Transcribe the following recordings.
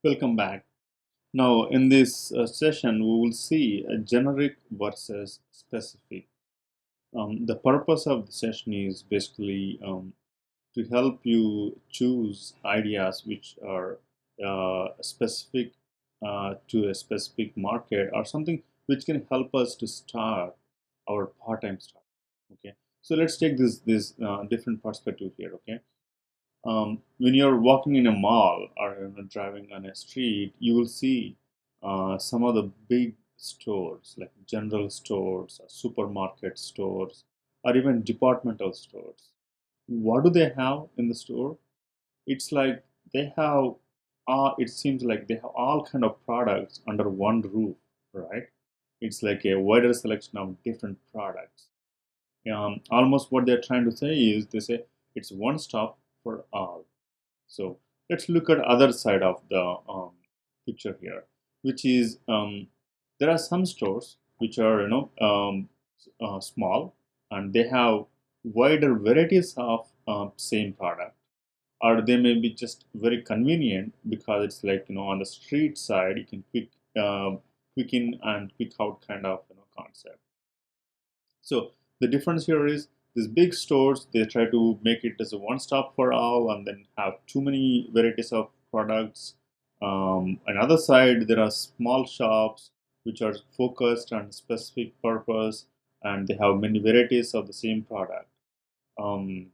Welcome back. Now, in this session, we will see a generic versus specific. The purpose of the session is basically to help you choose ideas which are specific to a specific market or something which can help us to start our part-time start. Okay, so let's take this different perspective here. Okay, when you're walking in a mall or driving on a street, you will see some of the big stores like general stores, supermarket stores, or even departmental stores. What do they have in the store? It's like they have, it seems like they have all kind of products under one roof, right? It's like a wider selection of different products. Almost what they're trying to say is they say it's one stop for all. So let's look at other side of the picture here, which is there are some stores which are small and they have wider varieties of same product, or they may be just very convenient because it's like on the street side you can quick in and quick out kind of concept. So the difference here is these big stores, they try to make it as a one stop for all and then have too many varieties of products. Another side, there are small shops which are focused on specific purpose and they have many varieties of the same product. Um,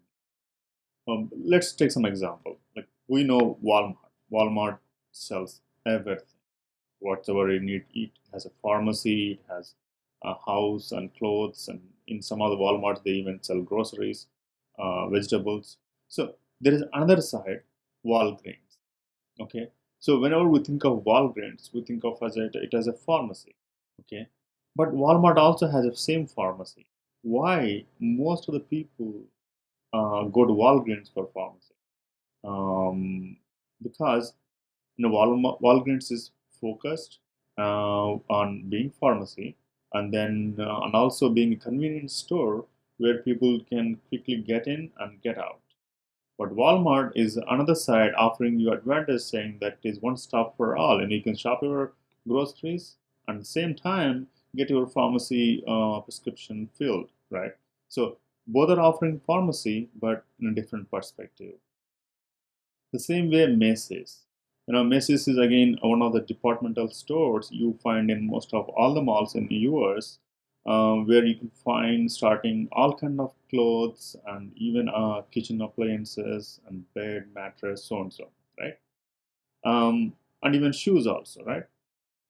let's take some example. Like we know Walmart. Walmart sells everything whatever you need. It has a pharmacy, it has a house and clothes, and in some other Walmarts they even sell groceries, vegetables. So there is another side, Walgreens. Okay, so whenever we think of Walgreens, we think of it as a pharmacy. Okay, but Walmart also has the same pharmacy. Why most of the people go to Walgreens for pharmacy? Um, because Walgreens is focused on being pharmacy and then and also being a convenience store where people can quickly get in and get out. But Walmart is another side offering you advantage saying that it is one stop for all and you can shop your groceries and at the same time get your pharmacy prescription filled, right? So both are offering pharmacy but in a different perspective. The same way Macy's. Macy's is again one of the departmental stores you find in most of all the malls in the US, where you can find starting all kind of clothes and even kitchen appliances and bed, mattress, so and so, right? Um, and even shoes also, right?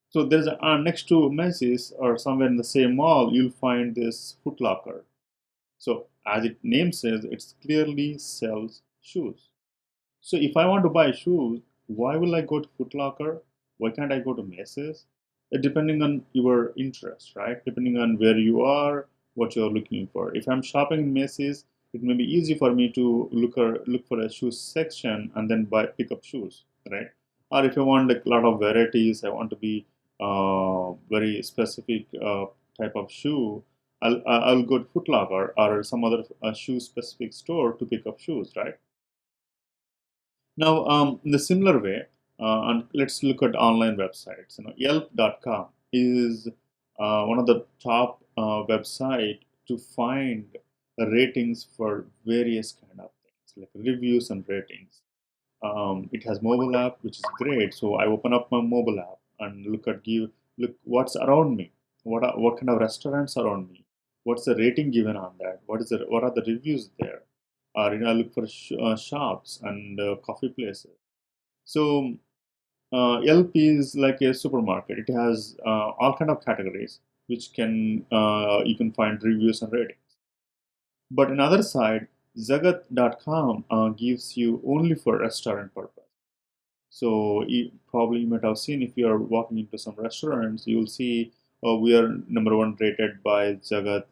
So there's next to Macy's or somewhere in the same mall, you'll find this Foot Locker. So as its name says, it clearly sells shoes. So if I want to buy shoes, why will I go to Foot Locker? Why can't I go to Macy's? Depending on your interest, right? Depending on where you are, what you're looking for. If I'm shopping in Macy's, it may be easy for me to look for a shoes section and then pick up shoes, right? Or if I want like a lot of varieties, I want to be very specific type of shoe. I'll go to Foot Locker or some other shoe specific store to pick up shoes, right? Now, in the similar way, and let's look at online websites. Yelp.com is one of the top website to find ratings for various kind of things, like reviews and ratings. It has mobile app, which is great. So I open up my mobile app and look what's around me. What kind of restaurants around me? What's the rating given on that? What are the reviews there? Or I look for shops and coffee places. So Yelp is like a supermarket. It has all kind of categories which can you can find reviews and ratings. But another side, Zagat.com gives you only for restaurant purpose. So probably you might have seen if you are walking into some restaurants, you will see we are number one rated by Zagat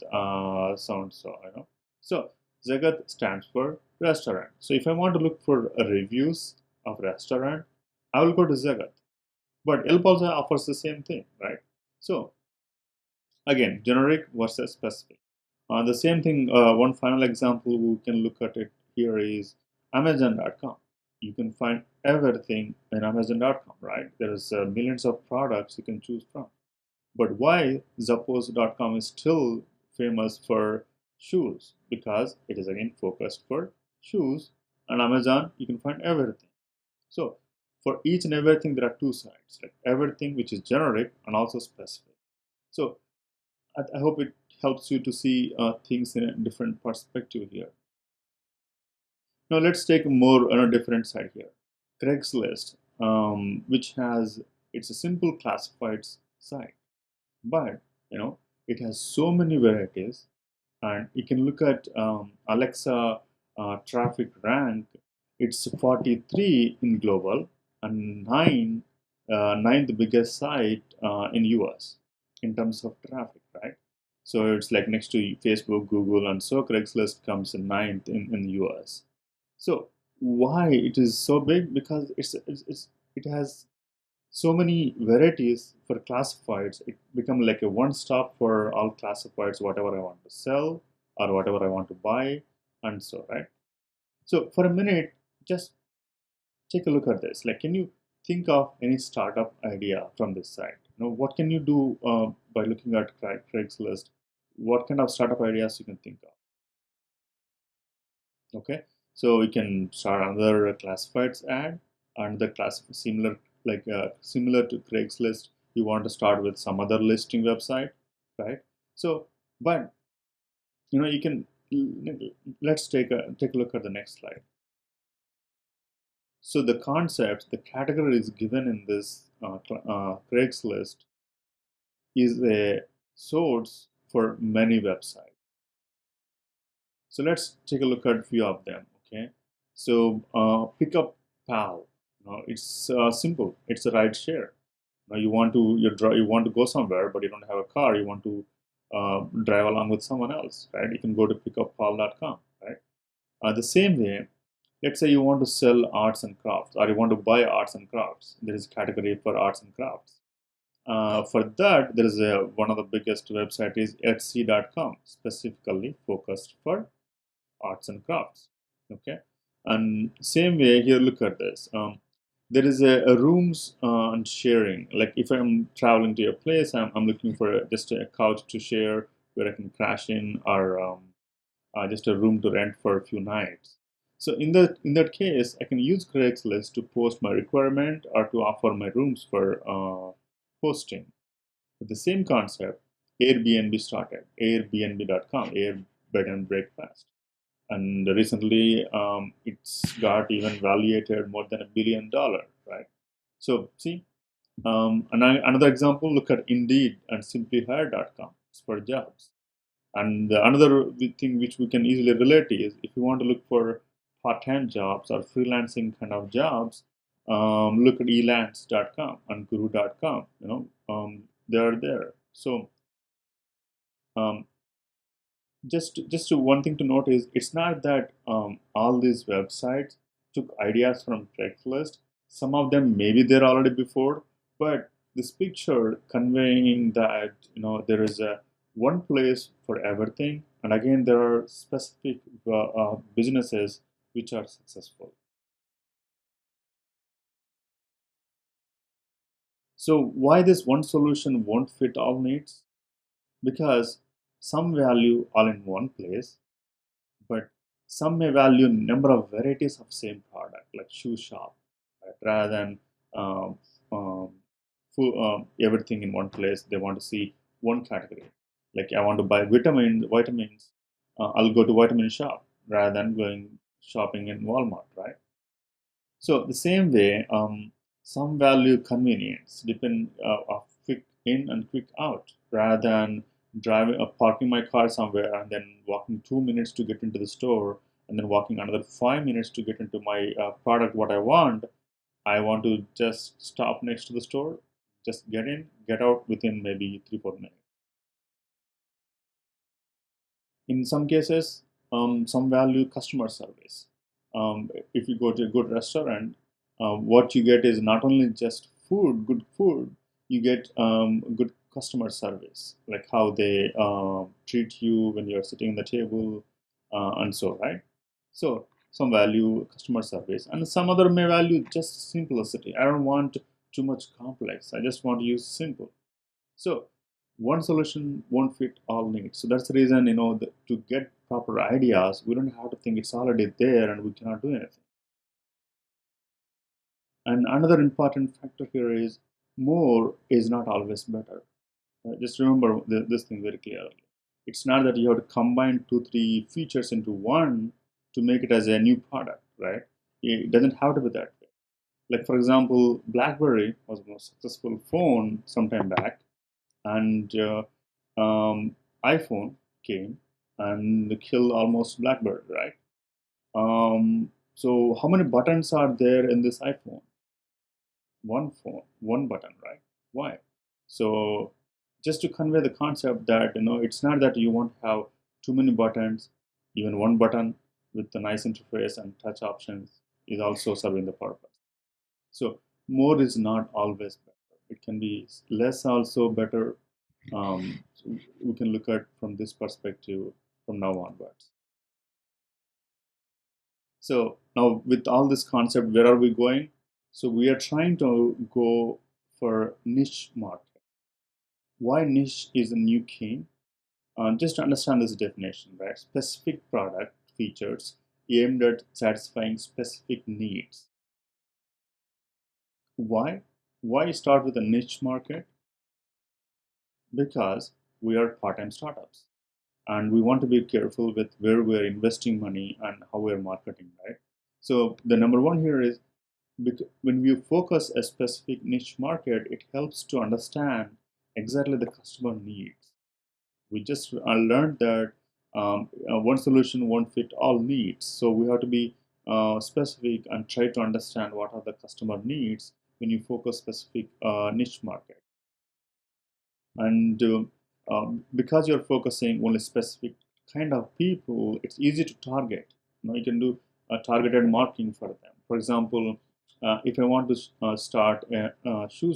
so and so. So Zagat stands for restaurant. So if I want to look for reviews of restaurant, I will go to Zagat. But Yelp also offers the same thing, right? So again, generic versus specific. The same thing. One final example we can look at it here is Amazon.com. you can find everything in Amazon.com, right? There's millions of products you can choose from. But why Zappos.com is still famous for shoes? Because it is again focused for shoes. On Amazon, you can find everything. So for each and everything, there are two sides, like everything which is generic and also specific. So I hope it helps you to see things in a different perspective here. Now let's take more on a different side here. Craigslist, which has it's a simple classifieds site, but it has so many varieties, and you can look at Alexa traffic rank. It's 43 in global and ninth biggest site in US in terms of traffic, right? So it's like next to Facebook, Google, and so Craigslist comes in ninth in the US. So why it is so big? Because it has so many varieties for classifieds. It become like a one stop for all classifieds, whatever I want to sell or whatever I want to buy, and so right. So for a minute, just take a look at this. Like, can you think of any startup idea from this site? What can you do by looking at Craigslist? What kind of startup ideas you can think of? Okay, so we can start another classifieds ad, and the class similar similar to Craigslist. You want to start with some other listing website, right? So, but you can let's take a look at the next slide. So the concept, the category is given in this Craigslist is a source for many websites. So let's take a look at a few of them. Okay, so Pickup Pal. It's simple. It's a ride share. You want to go somewhere, but you don't have a car. You want to drive along with someone else, right? You can go to pickuppal.com, right? The same way, let's say you want to sell arts and crafts, or you want to buy arts and crafts. There is a category for arts and crafts. For that, there is one of the biggest website is Etsy.com, specifically focused for arts and crafts. Okay, and same way here, look at this. There is a rooms and sharing. Like if I'm traveling to a place, I'm looking for just a couch to share where I can crash in, or just a room to rent for a few nights. So in that case, I can use Craigslist to post my requirement or to offer my rooms for hosting. With the same concept, Airbnb started. Airbnb.com, Air Bed and Breakfast, and recently it's got even valuated more than $1 billion, right? So see, another example, look at Indeed and simplyhire.com for jobs. And another thing which we can easily relate is if you want to look for part-time jobs or freelancing kind of jobs, look at elance.com and guru.com. They are there. So um, just one thing to note is it's not that all these websites took ideas from Craigslist. Some of them maybe they're already before, but this picture conveying that there is a one place for everything, and again there are specific businesses which are successful. So why this one solution won't fit all needs? Because some value all in one place, but some may value number of varieties of same product, like shoe shop, right? Rather than um, um, everything in one place. They want to see one category. Like I want to buy vitamins. I'll go to vitamin shop rather than going shopping in Walmart, right? So the same way, some value convenience, depend of quick in and quick out, rather than driving or parking my car somewhere and then walking 2 minutes to get into the store, and then walking another 5 minutes to get into my product what I want. I want to just stop next to the store, just get in, get out within maybe 3 4 minutes. In some cases, some value customer service. If you go to a good restaurant, what you get is not only just good food, you get good customer service, like how they treat you when you're sitting at the table, and so right. So some value customer service, and some other may value just simplicity. I don't want too much complex. I just want to use simple. So one solution won't fit all needs. So that's the reason, to get proper ideas, we don't have to think it's already there and we cannot do anything. And another important factor here is more is not always better. Just remember this thing very clearly. It's not that you have to combine 2, 3 features into one to make it as a new product, right? It doesn't have to be that way. Like for example, BlackBerry was the most successful phone sometime back, and iPhone came and killed almost BlackBerry, right? So how many buttons are there in this iPhone? One phone, one button, right? Why? So just to convey the concept that it's not that you want to have too many buttons. Even one button with a nice interface and touch options is also serving the purpose. So more is not always better. It can be less also better. So we can look at from this perspective from now onwards. So now with all this concept, where are we going? So we are trying to go for niche market. Why niche is a new king? Just to understand this definition, right? Specific product features aimed at satisfying specific needs. Why? Why start with a niche market? Because we are part-time startups and we want to be careful with where we're investing money and how we're marketing, right? So the number one here is when we focus a specific niche market, it helps to understand exactly the customer needs. We just learned that one solution won't fit all needs. So we have to be specific and try to understand what are the customer needs when you focus specific niche market. And because you're focusing only specific kind of people, it's easy to target. You can do targeted marketing for them. For example, if I want to start a shoe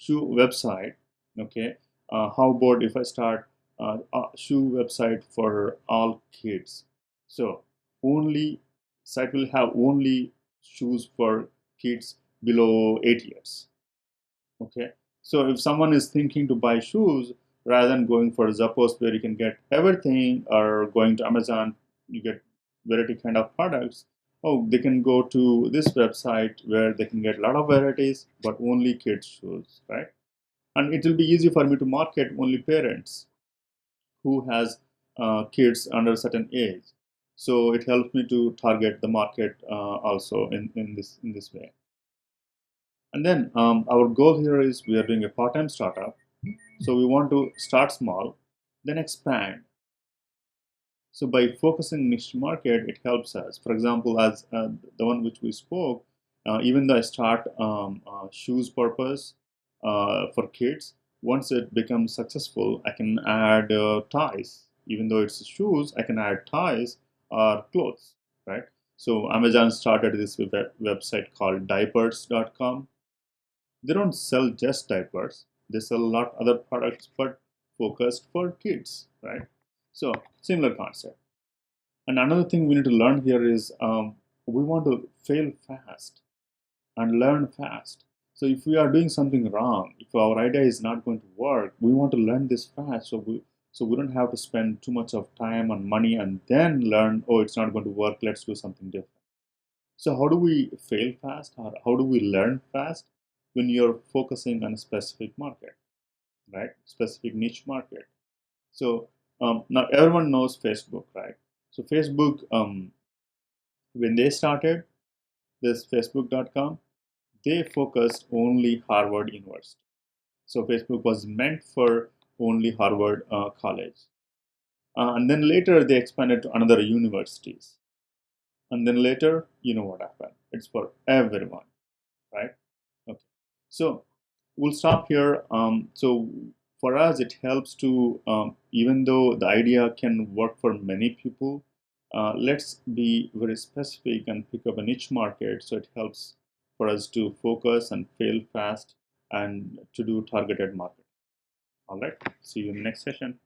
website, okay, how about if I start a shoe website for all kids? So only site will have only shoes for kids below 8 years. Okay, so if someone is thinking to buy shoes rather than going for Zappos where you can get everything, or going to Amazon, you get variety kind of products. Oh, they can go to this website where they can get a lot of varieties, but only kids shoes, right? And it will be easy for me to market only parents who has kids under a certain age. So it helps me to target the market also in this way. And then our goal here is we are doing a part-time startup. So we want to start small, then expand. So by focusing niche market, it helps us. For example, as the one which we spoke, even though I start shoes purpose for kids, once it becomes successful, I can add ties. Even though it's shoes, I can add ties or clothes, right? So Amazon started this website called diapers.com. They don't sell just diapers. They sell a lot other products, but focused for kids, right? So similar concept. And another thing we need to learn here is we want to fail fast and learn fast. So if we are doing something wrong, if our idea is not going to work, we want to learn this fast. So we don't have to spend too much of time and money and then learn, oh, it's not going to work. Let's do something different. So how do we fail fast, or how do we learn fast? When you're focusing on a specific market, right? Specific niche market. So now everyone knows Facebook, right? So Facebook, when they started this Facebook.com, they focused only Harvard University. So Facebook was meant for only Harvard College. And then later they expanded to another universities. And then later, you know what happened? It's for everyone, right? Okay. So we'll stop here. So for us, it helps to, even though the idea can work for many people, let's be very specific and pick up a niche market so it helps for us to focus and fail fast and to do targeted marketing. All right. See you in the next session.